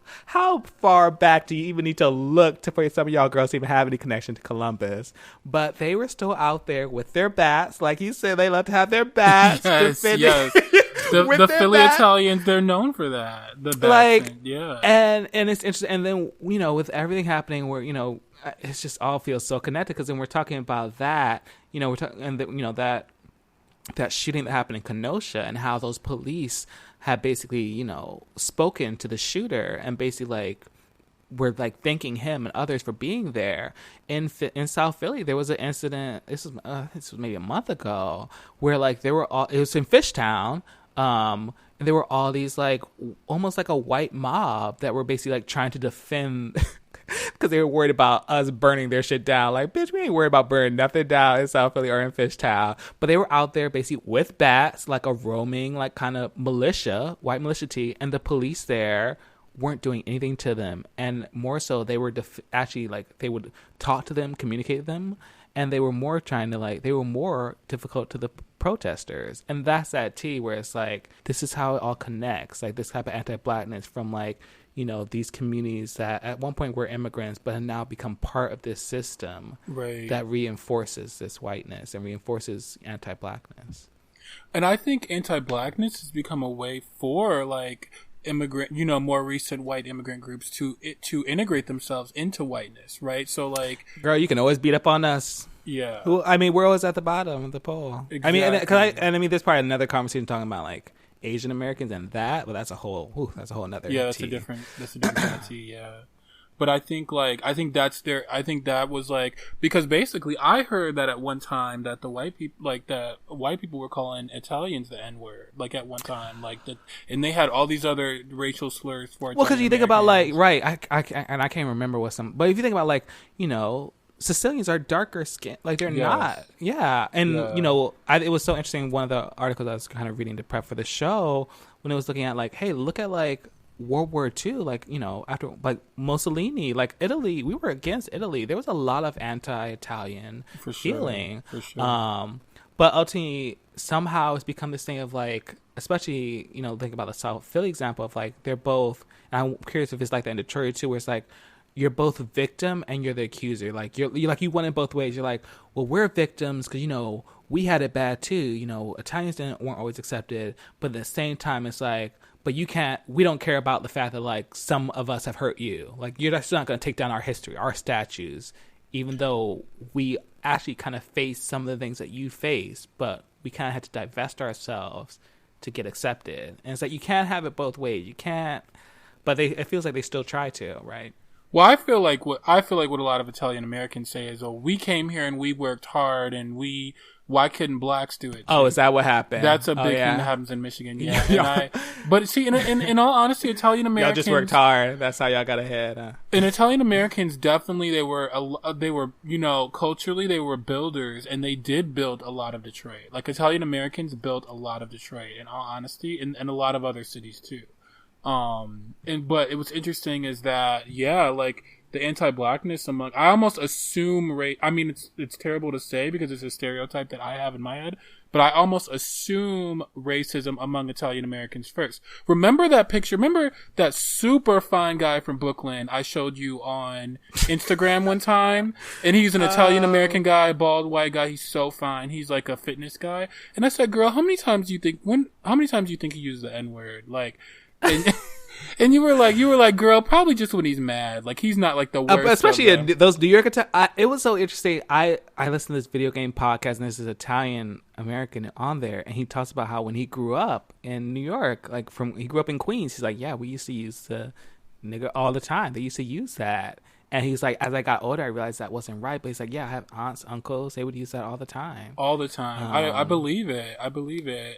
far back do you even need to look for some of y'all girls to even have any connection to Columbus? But they were still out there with their bats. Like you said, they love to have their bats. Yes. The Philly Italians, they're known for that. The bat thing. Yeah. And it's interesting. And then, with everything happening where, it's just all feels so connected, because then we're talking about that, we're talking, and that shooting that happened in Kenosha, and how those police had basically, spoken to the shooter and basically like were like thanking him and others for being there. In South Philly, there was an incident. This was maybe a month ago, where like it was in Fishtown. And there were all these like almost like a white mob that were basically like trying to defend. Because they were worried about us burning their shit down. Like, bitch, we ain't worried about burning nothing down in South Philly or in Fishtown. But they were out there basically with bats, like a roaming, like kind of militia, white militia tee. And the police there weren't doing anything to them. And more so, they were actually like, they would talk to them, communicate with them. And they were more they were more difficult to the protesters. And that's that tea where it's like, this is how it all connects. Like this type of anti-Blackness from like, these communities that at one point were immigrants, but have now become part of this system that reinforces this whiteness and reinforces anti-Blackness. And I think anti-Blackness has become a way for like immigrant, more recent white immigrant groups to integrate themselves into whiteness, right? So like, girl, you can always beat up on us. Yeah. Well, I mean, we're always at the bottom of the poll. Exactly. I mean, there's probably another conversation talking about like Asian Americans and that, but that's a whole nother that's a different kind of tea. Yeah. But I think that was like, because basically I heard that at one time that the white people were calling Italians the N-word, like at one time, like that, and they had all these other racial slurs for it. Well, because you think about like, right, I can't remember but if you think about like, Sicilians are darker skin, like they're not. Yeah. And, it was so interesting. One of the articles I was kind of reading to prep for the show, when it was looking at like, hey, look at like World War II, like, after like Mussolini, like Italy, we were against Italy. There was a lot of anti-Italian feeling. For sure. But ultimately, somehow it's become this thing of like, especially, think about the South Philly example of like, they're both, and I'm curious if it's like that in Detroit too, where it's like, you're both a victim and you're the accuser. Like you're like, you won in both ways. You're like, well, we're victims because, we had it bad too. Italians weren't always accepted. But at the same time, it's like, but we don't care about the fact that like some of us have hurt you. Like you're just not going to take down our history, our statues. even though we actually kind of faced some of the things that you faced, but we kind of had to divest ourselves to get accepted. And it's like, you can't have it both ways. You can't, but it feels like they still try to, right? Well, I feel like what a lot of Italian Americans say is, "Oh, we came here and we worked hard, and why couldn't blacks do it?" Too? Oh, is that what happened? That's a big thing that happens in Michigan. Yeah, but see, in all honesty, Italian Americans, y'all just worked hard. That's how y'all got ahead. Huh? And Italian Americans definitely they were culturally they were builders, and they did build a lot of Detroit. Like Italian Americans built a lot of Detroit, in all honesty, and a lot of other cities too. But it was interesting is that, like the anti-blackness I almost assume I mean, it's terrible to say because it's a stereotype that I have in my head, but I almost assume racism among Italian Americans first. Remember that picture? Remember that super fine guy from Brooklyn I showed you on Instagram one time? And he's an Italian American guy, bald white guy. He's so fine. He's like a fitness guy. And I said, girl, how many times do you think he used the N-word? Like, and you were like, girl, probably just when he's mad. Like, he's not like the worst. Especially those New York it was so interesting. I listened to this video game podcast, and there's this Italian American on there, and he talks about how when he grew up in New York, he grew up in Queens. He's like, yeah, we used to use the nigga all the time. They used to use that. And he's like, as I got older, I realized that wasn't right. But he's like, yeah, I have aunts, uncles. They would use that all the time. All the time. I believe it.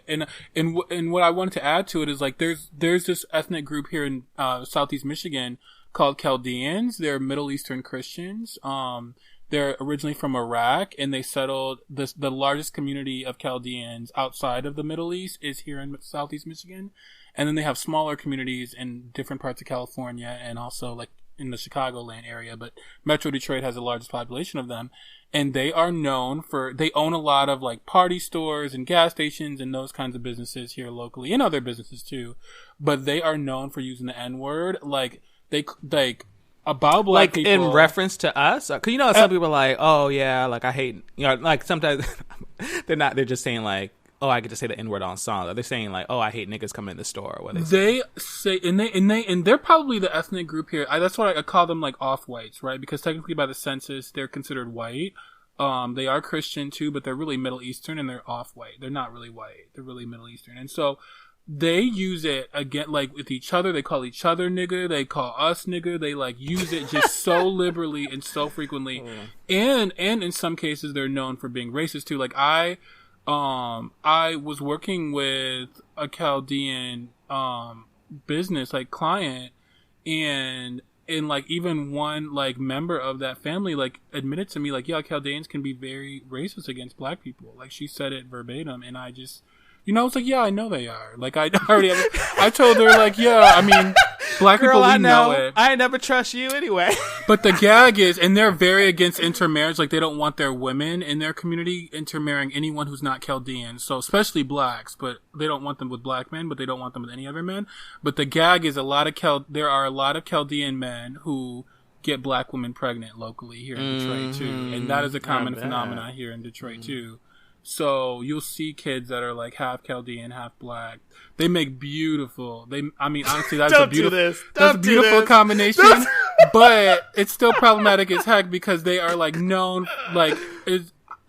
And what I wanted to add to it is like, there's this ethnic group here in Southeast Michigan called Chaldeans. They're Middle Eastern Christians. They're originally from Iraq, and they settled the largest community of Chaldeans outside of the Middle East is here in Southeast Michigan. And then they have smaller communities in different parts of California and also like in the Chicagoland area, but Metro Detroit has the largest population of them, and they are known they own a lot of like party stores and gas stations and those kinds of businesses here locally, and other businesses too, but they are known for using the N-word, like about black people. In reference to us? Cause some people are like, oh yeah, like I hate, like sometimes they're just saying like, oh, I get to say the N-word on songs. They're saying like, oh, I hate niggas coming in the store. What they say, and they're probably the ethnic group here. That's why I call them like off-whites, right? Because technically by the census, they're considered white. They are Christian too, but they're really Middle Eastern, and they're off-white. They're not really white. They're really Middle Eastern. And so they use it again, like with each other. They call each other nigger. They call us nigger. They like use it just so liberally and so frequently. And in some cases, they're known for being racist too. Like I was working with a Chaldean business like client, and like even one like member of that family like admitted to me like, yeah, Chaldeans can be very racist against black people. Like she said it verbatim, and I just I was like, yeah, I know they are. Like I told her like, yeah, I mean, black Girl, people, we know it. I never trust you anyway. But the gag is, and they're very against intermarriage. Like they don't want their women in their community intermarrying anyone who's not Chaldean. So especially blacks, but they don't want them with black men, but they don't want them with any other men. But the gag is there are a lot of Chaldean men who get black women pregnant locally here in Detroit too. And that is a common phenomenon here in Detroit too. So you'll see kids that are like half Chaldean, half black. They make beautiful. Honestly, that's a beautiful combination. But it's still problematic as heck because they are like known, like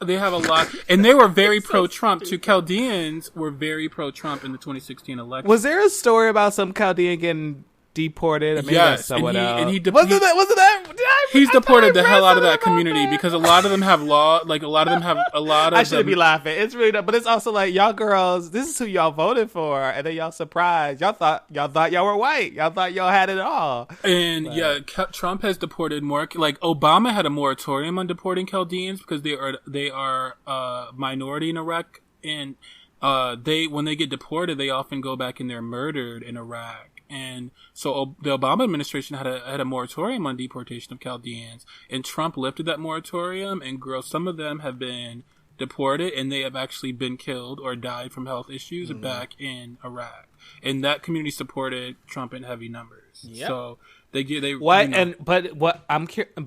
they have a lot, and they were very pro-Trump too. Chaldeans were very pro-Trump in the 2016 election. Was there a story about some Chaldean getting deported? Yes, wasn't that? He's deported the hell out of that community because a lot of them have law. Like a lot of them have a lot of. I shouldn't be laughing. It's really, but it's also like y'all girls. This is who y'all voted for, and then y'all surprised. Y'all thought y'all were white. Y'all thought y'all had it all. And Trump has deported more. Like Obama had a moratorium on deporting Chaldeans because they are a minority in Iraq, and when they get deported, they often go back and they're murdered in Iraq. And so the Obama administration had a moratorium on deportation of Chaldeans, and Trump lifted that moratorium, and some of them have been deported, and they have actually been killed or died from health issues back in Iraq. And that community supported Trump in heavy numbers. Yep. So but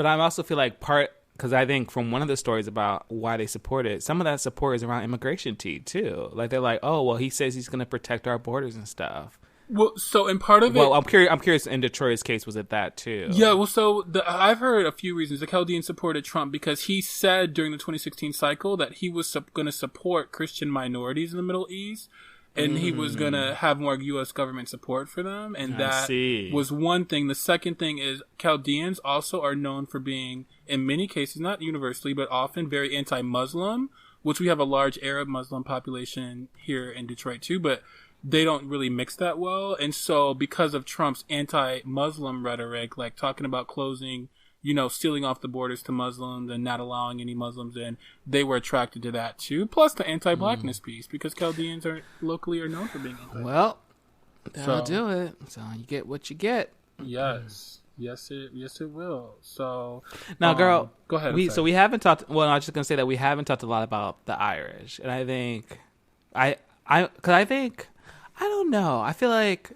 I also feel like because I think from one of the stories about why they support it, some of that support is around immigration too. Like they're like, oh well, he says he's going to protect our borders and stuff. Well, so and part of it. Well, I'm curious. In Detroit's case, was it that too? Yeah. Well, so I've heard a few reasons. The Chaldeans supported Trump because he said during the 2016 cycle that he was going to support Christian minorities in the Middle East, and he was going to have more U.S. government support for them, and that was one thing. The second thing is Chaldeans also are known for being, in many cases, not universally, but often very anti-Muslim, which we have a large Arab Muslim population here in Detroit too, but they don't really mix that well. And so because of Trump's anti-Muslim rhetoric, like talking about closing, sealing off the borders to Muslims and not allowing any Muslims in, they were attracted to that too. Plus the anti-blackness piece, because Chaldeans are known for being anti-black. Well, that'll do it. So you get what you get. Yes. Yes, it will. So now, girl, go ahead. We haven't talked. Well, I was just gonna say that we haven't talked a lot about the Irish, and I think, I don't know. I feel like,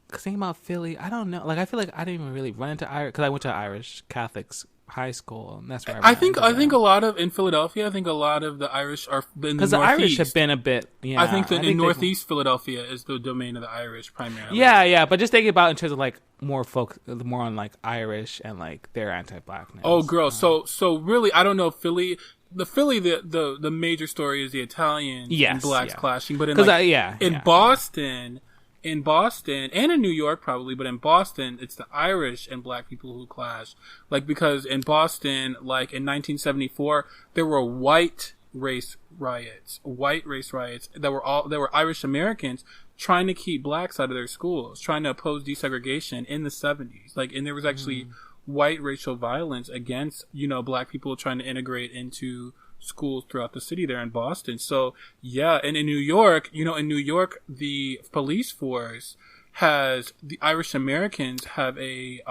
cause thinking about Philly, I don't know. Like, I feel like I didn't even really run into Irish, because I went to Irish Catholic high school, and that's where I think a lot of in Philadelphia. I think a lot of the Irish are in the Northeast. The Irish have been a bit. Yeah, I think that in Northeast Philadelphia is the domain of the Irish primarily. Yeah. But just thinking about in terms of like more on like Irish and like their anti-blackness. Oh, girl. So really, I don't know if Philly. The major story is the Italians and blacks clashing, but in Boston and in New York probably, but in Boston it's the Irish and black people who clash. Like, because in Boston, like in 1974, there were white race riots that were Irish Americans trying to keep blacks out of their schools, trying to oppose desegregation in the 70s. Like, and there was actually white racial violence against, black people trying to integrate into schools throughout the city there in Boston. So, yeah. And in New York, the police force the Irish Americans have a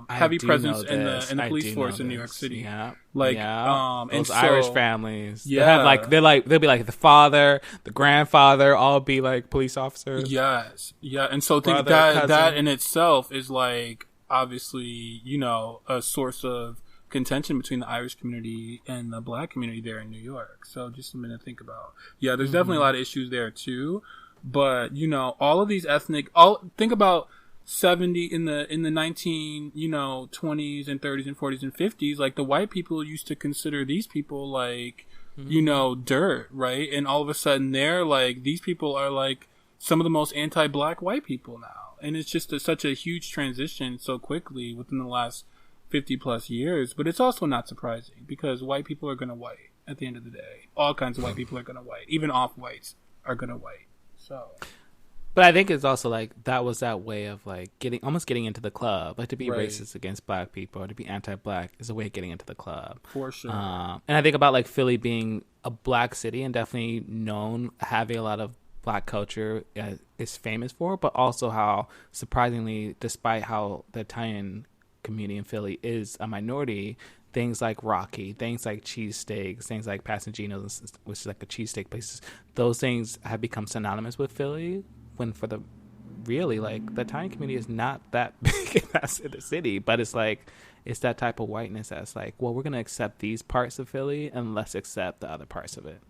heavy presence in the police force in New York City. Yeah. Those Irish families. Yeah. They'll be like the father, the grandfather, all be like police officers. Yes. Yeah. And so think that in itself is like, obviously, a source of contention between the Irish community and the black community there in New York. So just a minute to think about. Yeah, there's definitely a lot of issues there too. But, all of these think about 70 in the 20s and 30s and 40s and 50s, like the white people used to consider these people like, dirt, right? And all of a sudden they're like, these people are like some of the most anti-black white people now. And it's just such a huge transition so quickly within the last 50 plus years. But it's also not surprising, because white people are going to white at the end of the day. All kinds of white people are going to white. Even off-whites are going to white. So, but I think it's also like that was that way of like getting into the club. Like, to be racist against black people or to be anti-black is a way of getting into the club. For sure. And I think about like Philly being a black city and definitely known having a lot of black culture is famous for, but also how surprisingly, despite how the Italian community in Philly is a minority, things like Rocky, things like cheesesteaks, things like Passaginos, which is like a cheesesteak place, those things have become synonymous with Philly, when for the really, like, the Italian community is not that big in the city, but it's like, it's that type of whiteness that's like, well, we're going to accept these parts of Philly and let's accept the other parts of it.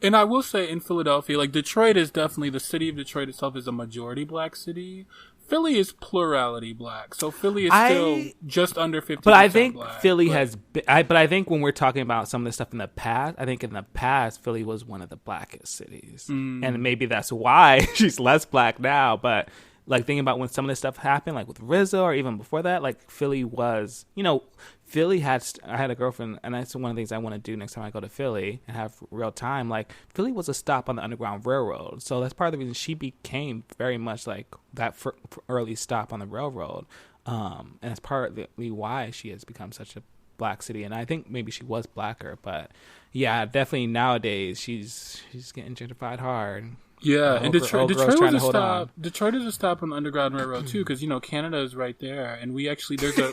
And I will say in Philadelphia, like, Detroit is definitely, the city of Detroit itself is a majority black city. Philly is plurality black, so Philly is still just under 50%. But I think black, Philly has. But I think when we're talking about some of this stuff in the past, I think in the past Philly was one of the blackest cities, and maybe that's why she's less black now. But like thinking about when some of this stuff happened, like with RZA or even before that, like Philly was, Philly had. I had a girlfriend, and that's one of the things I want to do next time I go to Philly and have real time. Like, Philly was a stop on the Underground Railroad, so that's part of the reason she became very much like that early stop on the railroad, and that's partly why she has become such a black city. And I think maybe she was blacker, but yeah, definitely nowadays she's getting gentrified hard. Yeah, and Detroit is a stop. Detroit is a stop on the Underground Railroad too, because Canada is right there, and we actually there's a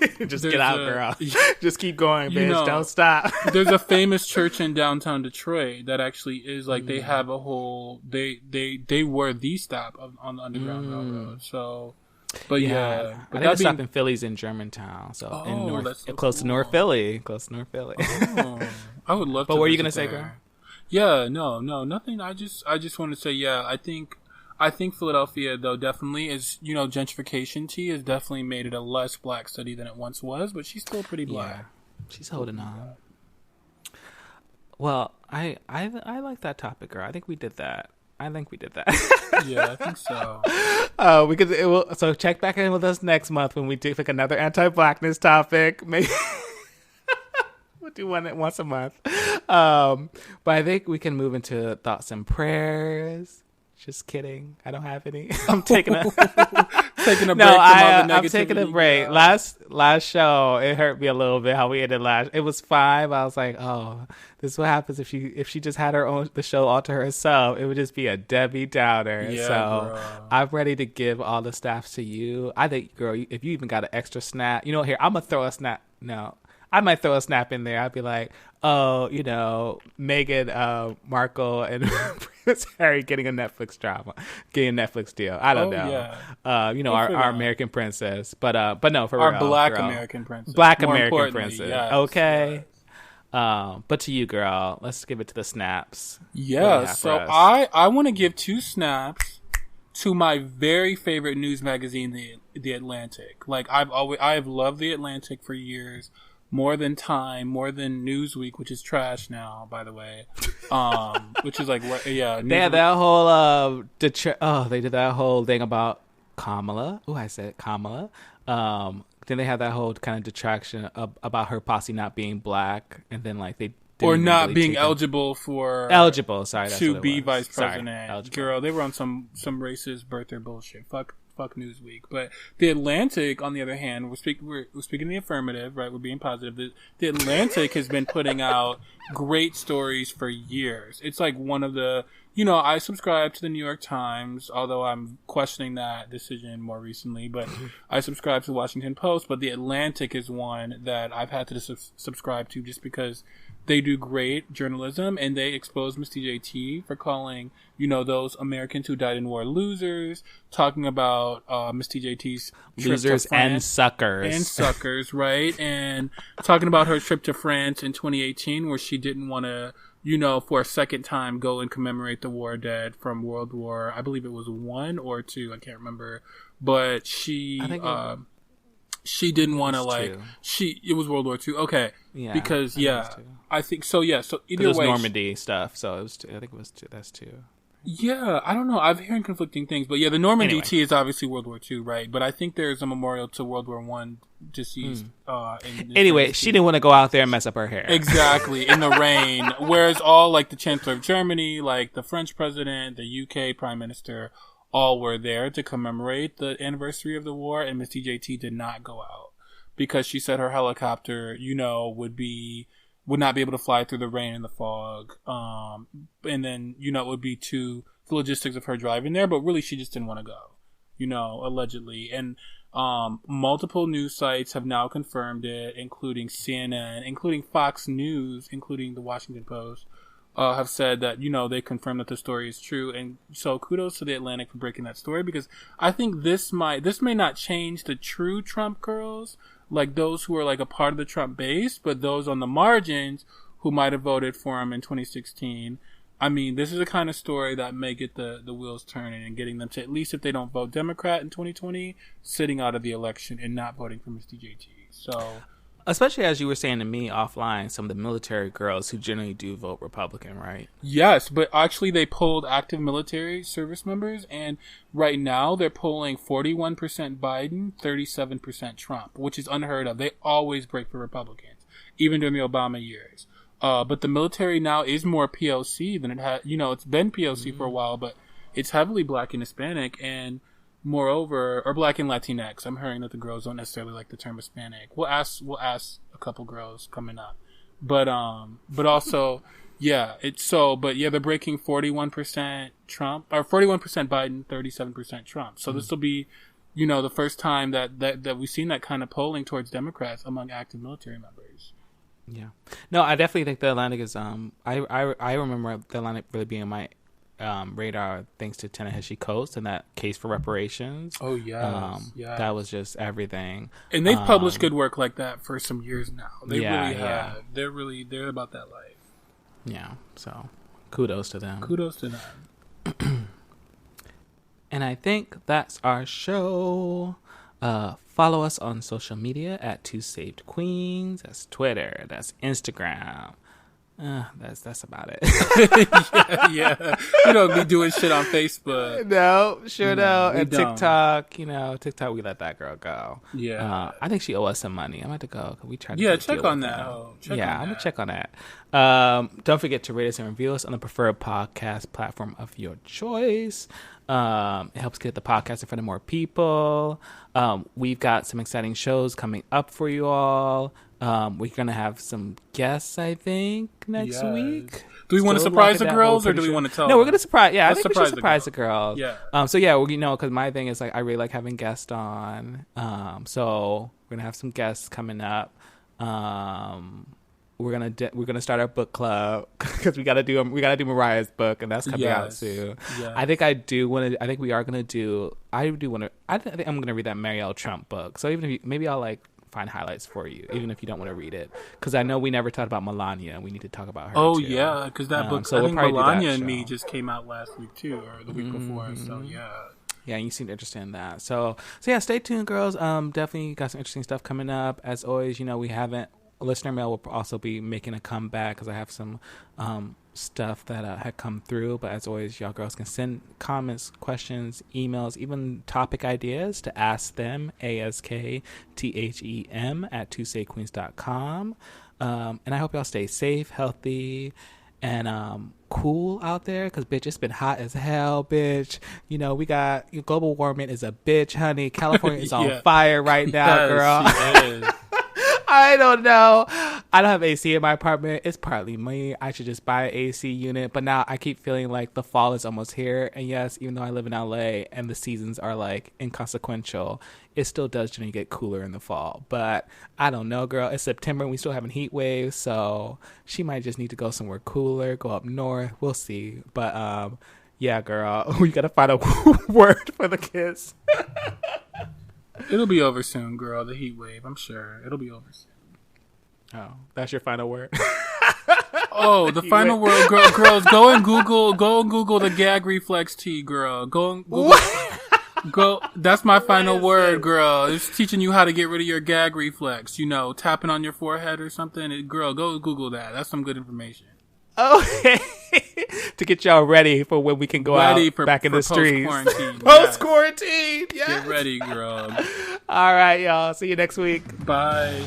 get out, girl. Just keep going, bitch. Don't stop. There's a famous church in downtown Detroit that actually is like they have a whole they were the stop on the Underground Railroad. So, but I think the stop in Philly's in Germantown, so in close to North Philly, Oh, I would love. But what were you gonna say, girl? Yeah, no, nothing. I just want to say, yeah, I think I think Philadelphia, though, definitely is, gentrification tea has definitely made it a less black city than it once was, but she's still pretty black. Yeah, she's holding on. Well, I like that topic, girl. I think we did that. Yeah, I think so. So check back in with us next month when we do pick another anti-blackness topic. Maybe we'll do one once a month. But I think we can move into thoughts and prayers. Just kidding. I don't have any. I'm taking a break. I'm taking a break. Last show, it hurt me a little bit how we ended last. It was fine. I was like, oh, this is what happens if she just had the show all to herself. It would just be a Debbie Downer. Yeah, so bro. I'm ready to give all the snaps to you. I think, girl, if you even got an extra snap, here, I'm gonna throw a snap. No, I might throw a snap in there. I'd be like, oh, Meghan Markle and Prince Harry getting a Netflix deal. I don't know. Yeah. Our American princess. But no, for our real. Black girl. American princess. Black More American princess. Yes, okay. Yes. But to you, girl, let's give it to the snaps. Yeah. So I want to give 2 snaps to my very favorite news magazine, the Atlantic. Like I have loved the Atlantic for years. More than Time, more than Newsweek, which is trash now, by the way. Which is like, yeah. They had that whole, they did that whole thing about Kamala. Oh, I said Kamala. Then they had that whole kind of detraction about her posse not being black. And then like they or not really being eligible to be vice president. Girl, they were on some racist birther bullshit. Fuck Newsweek. But the Atlantic, on the other hand, we're speaking the affirmative, right? We're being positive. The Atlantic has been putting out great stories for years. It's like one of the, I subscribe to the New York Times, although I'm questioning that decision more recently, but I subscribe to the Washington Post, but the Atlantic is one that I've had to subscribe to just because they do great journalism, and they expose Miss TJT for calling, those Americans who died in war losers, talking about Miss TJT's losers and suckers. And suckers, right? And talking about her trip to France in 2018 where she didn't want to, for a second time go and commemorate the war dead from World War, I believe it was 1 or 2, I can't remember. But she didn't want to it was World War II. Okay. Yeah. Because I think so. Yeah. So either way, it was Normandy stuff. So it was 2. I think it was 2. That's 2. Yeah. I don't know. I've hearing conflicting things, but yeah, the Normandy tea is obviously World War II, right? But I think there's a memorial to World War I deceased. Anyway, she didn't want to go out there and mess up her hair. Exactly. In the rain. Whereas all like the Chancellor of Germany, like the French president, the UK prime minister, all were there to commemorate the anniversary of the war, and Miss TJT did not go out because she said her helicopter, would not be able to fly through the rain and the fog. And then, it would be the logistics of her driving there, but really she just didn't want to go, allegedly. And multiple news sites have now confirmed it, including CNN, including Fox News, including the Washington Post. Have said that, they confirm that the story is true. And so kudos to the Atlantic for breaking that story, because I think this may not change the true Trump girls, like those who are like a part of the Trump base, but those on the margins who might have voted for him in 2016. I mean, this is the kind of story that may get the wheels turning and getting them to, at least if they don't vote Democrat in 2020, sitting out of the election and not voting for Mr. JT. So, especially as you were saying to me offline, some of the military girls who generally do vote Republican, right? Yes, but actually they polled active military service members, and right now they're polling 41% Biden, 37% Trump, which is unheard of. They always break for Republicans, even during the Obama years. But the military now is more POC than it had. It's been POC for a while, but it's heavily Black and Hispanic, and moreover, or Black and Latinx. I'm hearing that the girls don't necessarily like the term Hispanic. We'll ask a couple girls coming up, but also, yeah, they're breaking 41% Trump, or 41% Biden, 37% Trump. So this will be, the first time that we've seen that kind of polling towards Democrats among active military members. Yeah, no, I definitely think the Atlantic is. I remember the Atlantic really being my radar thanks to Ta-Nehisi Coates and that case for reparations. Oh yeah, that was just everything. And they've published good work like that for some years now. They really have. They're about that life. Yeah. So kudos to them. Kudos to them. And I think that's our show. Follow us on social media at Two Saved Queens. That's Twitter. That's Instagram. That's about it. yeah. We don't be doing shit on Facebook. No, sure no. And TikTok, TikTok, we let that girl go. Yeah. I think she owe us some money. I'm about to go. We tried to check on that. I'm gonna check on that. Don't forget to rate us and review us on the preferred podcast platform of your choice. It helps get the podcast in front of more people. We've got some exciting shows coming up for you all. We're going to have some guests, I think, next week. Do we want to surprise the girls, or do we want to tell them? No, we're going to surprise. Yeah, I think we should surprise the girls. Yeah. So, yeah, because my thing is, like, I really like having guests on. So we're going to have some guests coming up. We're gonna start our book club because we gotta do Mariah's book, and that's coming out soon. Yes. I think we are gonna do. I think I'm gonna read that Marielle Trump book. So even if maybe I'll like find highlights for you, even if you don't want to read it, because I know we never talked about Melania, and we need to talk about her. Oh too. Yeah, because that book. So I think Melania and Me just came out last week too, or the week before. So yeah. Yeah, you seem interested in that. So yeah, stay tuned, girls. Definitely got some interesting stuff coming up. As always, we haven't. Listener mail will also be making a comeback because I have some stuff that had come through. But as always, y'all girls can send comments, questions, emails, even topic ideas to ask them, ASKTHEM at TwoSayQueens.com. And I hope y'all stay safe, healthy, and cool out there, because bitch, it's been hot as hell, bitch. We got global warming is a bitch, honey. California is on fire right now, girl. She is. I don't know. I don't have AC in my apartment. It's partly me. I should just buy an AC unit. But now I keep feeling like the fall is almost here. And yes, even though I live in LA and the seasons are like inconsequential, it still does generally get cooler in the fall. But I don't know, girl. It's September and we still having heat waves. So she might just need to go somewhere cooler, go up north. We'll see. But yeah, girl, we got to find a word for the kids. It'll be over soon, girl. The heat wave, I'm sure. It'll be over soon. Oh, that's your final word? Oh, the final word, girls. Go and Google the gag reflex tea, girl. Go and Google. Go. That's my final word, girl. It's teaching you how to get rid of your gag reflex. Tapping on your forehead or something. Girl, go Google that. That's some good information. Okay. To get y'all ready for when we can go back in the streets. Post-quarantine. Yes. Get ready, girl. All right, y'all. See you next week. Bye.